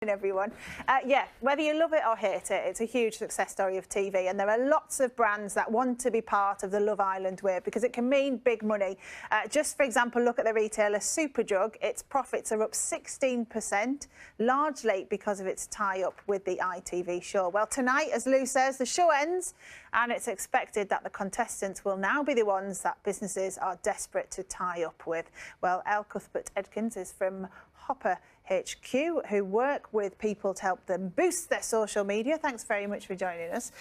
Everyone. Yeah, whether you love it or hate it, it's a huge success story of TV, and there are lots of brands that want to be part of the Love Island wave because it can mean big money. Just for example, look at the retailer Superdrug. Its profits are up 16%, largely because of its tie-up with the ITV show. Well, tonight, as Lou says, the show ends, and it's expected that the contestants will now be the ones that businesses are desperate to tie up with. Well, Elle Cuthbert-Edkins is from Hopper HQ, who work with people to help them boost their social media. Thanks very much for joining us.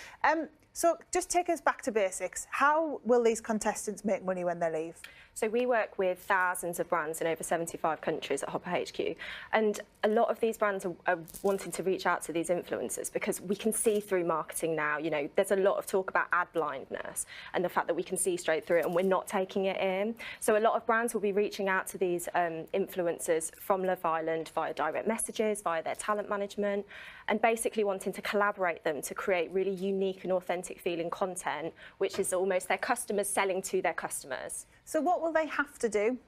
So just take us back to basics. How will these contestants make money when they leave? So we work with thousands of brands in over 75 countries at Hopper HQ, and a lot of these brands are wanting to reach out to these influencers because we can see through marketing now. You know, there's a lot of talk about ad blindness and the fact that we can see straight through it and we're not taking it in. So a lot of brands will be reaching out to these influencers from Love Island via direct messages, via their talent management, and basically wanting to collaborate them to create really unique and authentic feeling content, which is almost their customers selling to their customers. So what will they have to do?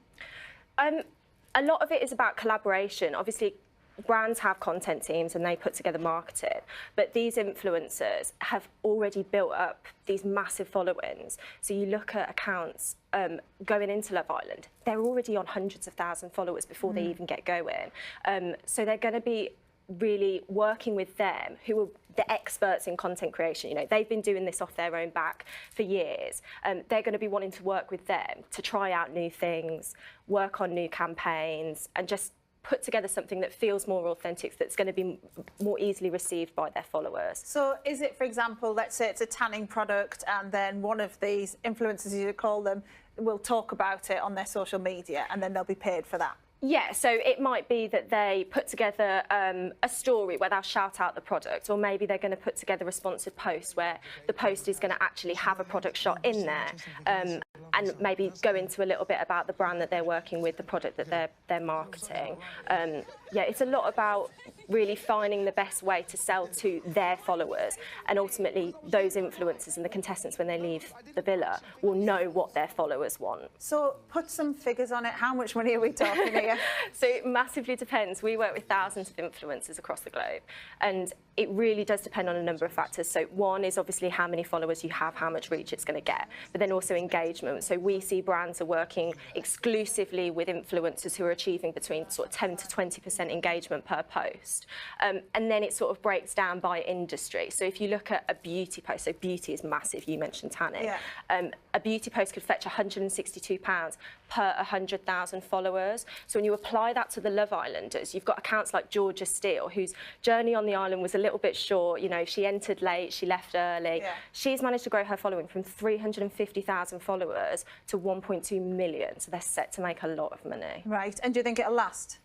A lot of it is about collaboration. Obviously, brands have content teams and they put together marketing, but these influencers have already built up these massive followings. So you look at accounts going into Love Island, they're already on hundreds of thousands of followers before they even get going. So they're going to be really working with them, who are the experts in content creation. You know, they've been doing this off their own back for years. They're going to be wanting to work with them to try out new things, work on new campaigns, and just put together something that feels more authentic, that's going to be more easily received by their followers. So is it, for example, let's say it's a tanning product and then one of these influencers, you call them, will talk about it on their social media and then they'll be paid for that? Yeah, so it might be that they put together a story where they'll shout out the product, or maybe they're going to put together a sponsored post where the post is going to actually have a product shot in there, and maybe go into a little bit about the brand that they're working with, the product that they're marketing. Yeah, it's a lot about really finding the best way to sell to their followers, and ultimately those influencers and the contestants, when they leave the villa, will know what their followers want. So put some figures on it. How much money are we talking here? So it massively depends. We work with thousands of influencers across the globe, and it really does depend on a number of factors. So one is obviously how many followers you have, how much reach it's going to get, but then also engagement. So we see brands are working exclusively with influencers who are achieving between sort of 10 to 20% engagement per post. And then it sort of breaks down by industry. So if you look at a beauty post, so beauty is massive, you mentioned tanning. Yeah. A beauty post could fetch £162 per 100,000 followers. So when you apply that to the Love Islanders, you've got accounts like Georgia Steele, whose journey on the island was a little bit short. You know, she entered late, she left early. Yeah. She's managed to grow her following from 350,000 followers to 1.2 million. So they're set to make a lot of money. Right. And do you think it'll last?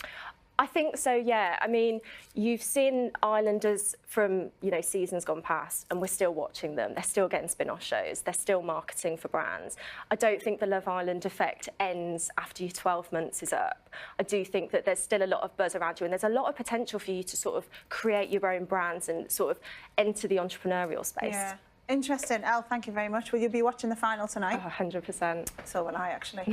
I think so, yeah. I mean, you've seen Islanders from, you know, seasons gone past, and we're still watching them. They're still getting spin-off shows. They're still marketing for brands. I don't think the Love Island effect ends after your 12 months is up. I do think that there's still a lot of buzz around you, and there's a lot of potential for you to sort of create your own brands and sort of enter the entrepreneurial space. Yeah. Interesting. Elle, thank you very much. Will you be watching the final tonight? Oh, 100%. So will I, actually.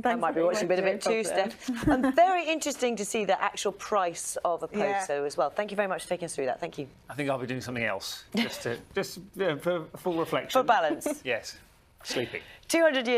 I might be watching a bit of it too, Steph. And very interesting to see the actual price of a post, though, as well. Thank you very much for taking us through that. Thank you. I think I'll be doing something else, just for full reflection. For balance. Yes, sleeping. 200 years